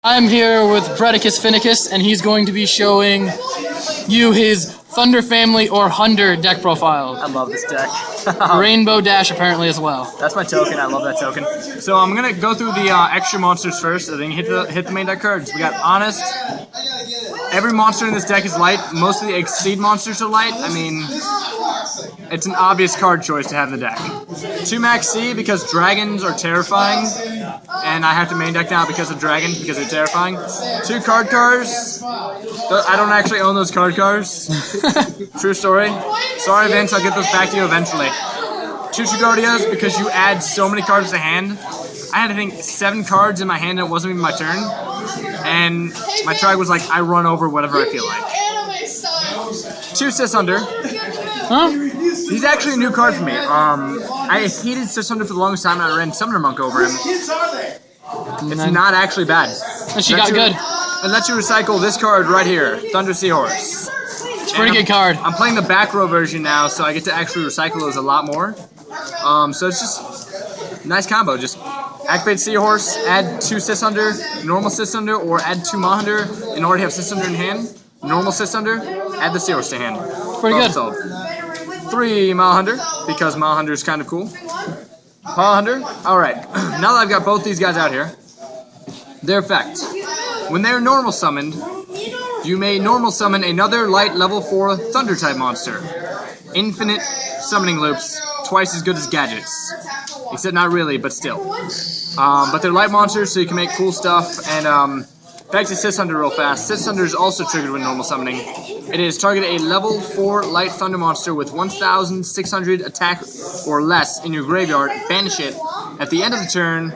I'm here with Predicus Finicus, and he's going to be showing you his Thunder Family or Hunter deck profile. I love this deck. Rainbow Dash apparently as well. That's my token. I love that token. So I'm gonna go through the extra monsters first, and then hit the main deck cards. We got Honest. Every monster in this deck is light. Most of the Exceed monsters are light. I mean, it's an obvious card choice to have in the deck. 2 Max C because dragons are terrifying, and I have to main deck now because of dragons because they're terrifying. 2 card cars. I don't actually own those card cars. True story. Sorry, Vince. I'll get those back to you eventually. 2 Chigodias because you add so many cards to hand. I had, I think, 7 cards in my hand and it wasn't even my turn. And my tribe was like, I run over whatever I feel like. 2 Sisunder. Huh? He's actually a new card for me. I hated Sisunder for the longest time and I ran Summoner Monk over him. It's not actually bad. And she got good. And lets you recycle this card right here, Thunder Seahorse. It's a pretty good card. I'm playing the back row version now, so I get to actually recycle those a lot more. So it's just a nice combo. Just activate Seahorse, add 2 Sisunder, normal Sisunder, or add 2 Mahunter, and already have Sisunder in hand. Normal Sisunder, add the Seahorse to hand. Pretty good. Solved. 3 Mahunter, because Mahunter is kind of cool. Mahunter, alright. Now that I've got both these guys out here, their effect. When they're normal summoned, you may normal summon another light level 4 Thunder type monster. Infinite summoning loops, twice as good as gadgets. Except not really, but still. But they're light monsters, so you can make cool stuff. And back to Sisunder real fast. Sisunder is also triggered when normal summoning. It is target a level 4 light thunder monster with 1,600 attack or less in your graveyard. Banish it. At the end of the turn,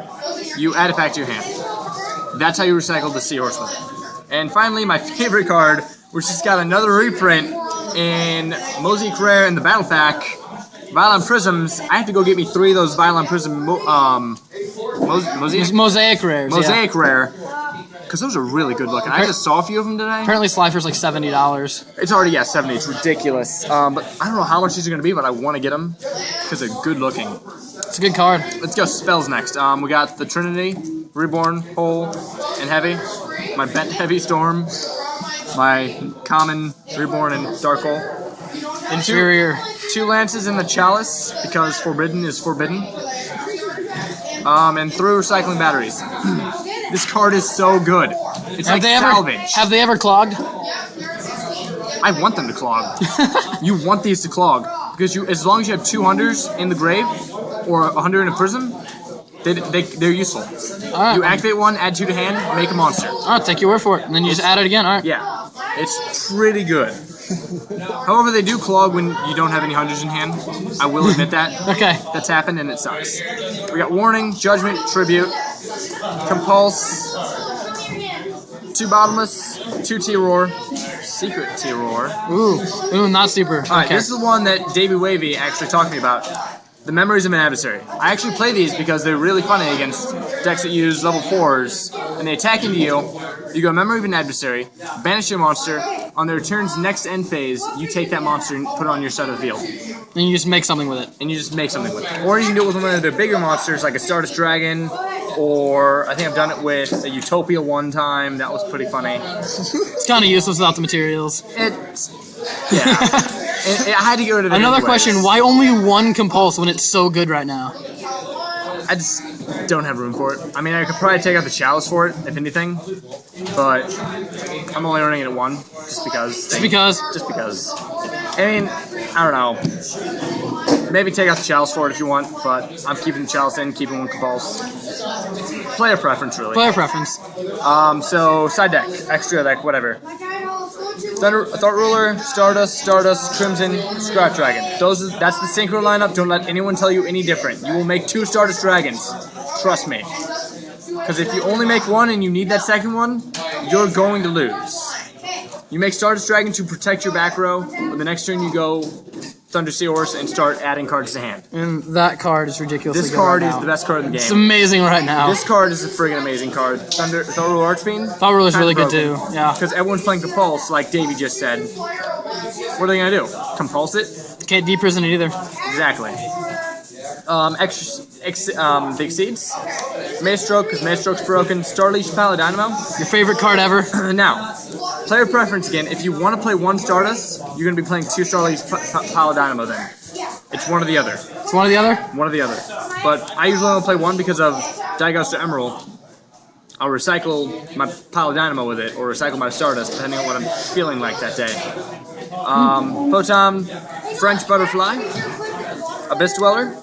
you add it back to your hand. That's how you recycle the Seahorse with it. And finally, my favorite card, which just got another reprint in Mosaic Rare in the Battle Pack, Violent Prisms. I have to go get me 3 of those Violent Prism Mosaic Rares. Mosaic Rare. Because those are really good looking. I just saw a few of them today. Apparently Slifer's like $70. It's already, yeah, 70. It's ridiculous. But I don't know how much these are going to be, but I want to get them because they're good looking. It's a good card. Let's go spells next. We got the Trinity, Reborn, Hole, and Heavy. My Bent Heavy Storm. My Common, Reborn, and Dark Hole. Inferior. 2 Lances in the Chalice, because Forbidden is forbidden. And 3 Recycling Batteries. This card is so good. It's like salvage. Have they ever clogged? I want them to clog. You want these to clog. Because as long as you have 2 Hunters in the grave, or a Hunter in a Prism, they're useful. Right. You activate 1, add 2 to hand, make a monster. Alright, take your word for it. And then you just add it again. Alright. Yeah. It's pretty good. However, they do clog when you don't have any Hunters in hand. I will admit that. Okay. That's happened and it sucks. We got Warning, Judgment, Tribute, Compulse, 2 Bottomless, 2 T-Roar, Secret T-Roar. Ooh, not super. Alright, okay. This is the one that Davey Wavy actually talked to me about. The Memories of an Adversary. I actually play these because they're really funny against decks that use level 4s, and they attack into you. You go Memory of an Adversary, banish your monster. On their turn's next end phase, you take that monster and put it on your side of the field. And you just make something with it. And you just make something with it. Or you can do it with one of their bigger monsters, like a Stardust Dragon, or I think I've done it with a Utopia one time. That was pretty funny. It's kind of useless without the materials. Yeah. I had to get rid of it. Another anyways. question, why only 1 Compulse when it's so good right now? I just don't have room for it. I mean, I could probably take out the Chalice for it, if anything. But I'm only running it at 1, just because. Just because? Just because. I mean, I don't know. Maybe take out the Chalice for it if you want, but I'm keeping the Chalice in, keeping 1 Compulse. Player preference, really. Player preference. So, side deck, extra deck, whatever. Thunder, Thought Ruler, Stardust, Crimson, Scrap Dragon. That's the synchro lineup. Don't let anyone tell you any different. You will make 2 Stardust Dragons. Trust me. Because if you only make 1 and you need that second one, you're going to lose. You make Stardust Dragon to protect your back row. On the next turn you go Thunder Seahorse and start adding cards to hand. And that card is ridiculously This good card right is now. the best card in the game. It's amazing right now. This card is a friggin' amazing card. Thought Ruler Archfiend? Thought Ruler's really good too, yeah. Because everyone's playing Compulse, like Davey just said. What are they gonna do? Compulse it? Can't deprison it either. Exactly. The Exceeds. Maestroke, because Maestroke's broken. Starleash Paladynamo. Your favorite card ever? Now, player preference again. If you want to play one Stardust, you're going to be playing 2 Starleash Paladynamo then. It's one or the other. It's one or the other? One or the other. But I usually only play one because of Diaghost to Emerald. I'll recycle my Paladynamo with it, or recycle my Stardust, depending on what I'm feeling like that day. Photon, French Butterfly, Abyss Dweller.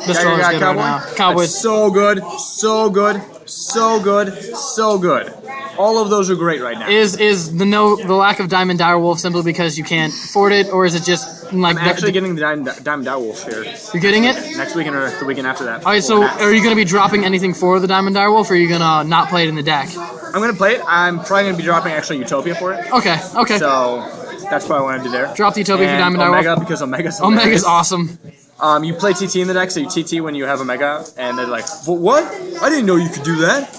This one is good right now. Cowboys. That's so good, so good, so good, so good. All of those are great right now. Is the lack of Diamond Direwolf simply because you can't afford it, or is it just like I'm actually getting the Diamond Direwolf here. You're getting it? Next weekend or the weekend after that. Alright, so are you going to be dropping anything for the Diamond Direwolf, or are you going to not play it in the deck? I'm going to play it. I'm probably going to be dropping actually Utopia for it. Okay. So that's probably what I'm going to do there. Drop the Utopia for Diamond Omega, Direwolf. because Omega's Omega's awesome. You play TT in the deck, so you TT when you have Omega, and they're like, what? I didn't know you could do that.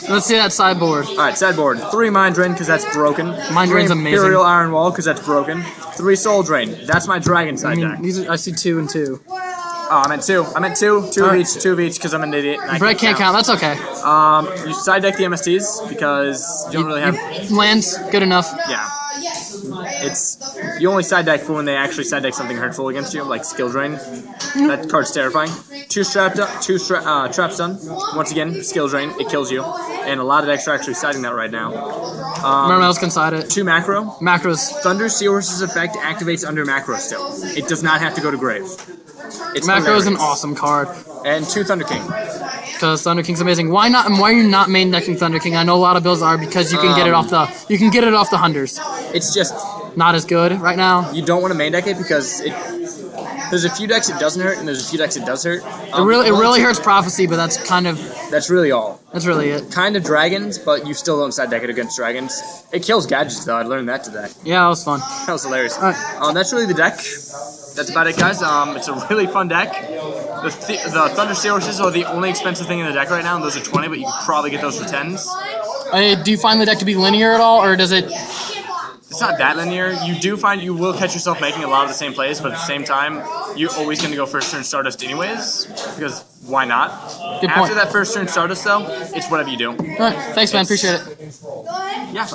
Let's see that sideboard. Alright, sideboard. 3 Mind Drain, because that's broken. Mind Drain's 3 amazing. Imperial Iron Wall, because that's broken. 3 Soul Drain. That's my Dragon side deck. I see 2 and 2. Oh, I meant 2. I meant 2. 2 of each, 2 of each, because I'm an idiot. Brett can't count. That's okay. You side deck the MSTs, because you don't really have... Lands, good enough. Yeah. You only side deck for when they actually side deck something hurtful against you, like Skill Drain. That card's terrifying. 2 Trap Stun. Once again, Skill Drain. It kills you. And a lot of decks are actually siding that right now. Mermails can side it. 2 Macro. Macros. Thunder Seahorse's effect activates under Macro still. It does not have to go to grave. Macro is an awesome card. And 2 Thunder King. Because Thunder King's amazing. Why not? And why are you not main decking Thunder King? I know a lot of builds are because you can get it off the hunters. It's just not as good right now. You don't want to main deck it because there's a few decks it doesn't hurt and there's a few decks it does hurt. It really hurts Prophecy, but that's really all. That's really it. Kind of dragons, but you still don't side deck it against dragons. It kills gadgets though. I learned that today. Yeah, that was fun. That was hilarious. Right. That's really the deck. That's about it, guys. It's a really fun deck. The Thunder Seahorses are the only expensive thing in the deck right now, and those are 20, but you can probably get those for 10s. Do you find the deck to be linear at all, or does it... It's not that linear. You do find you will catch yourself making a lot of the same plays, but at the same time, you're always going to go first turn Stardust anyways, because why not? Good point. After that first turn Stardust, though, it's whatever you do. All right. Thanks, man. Appreciate it. Yeah.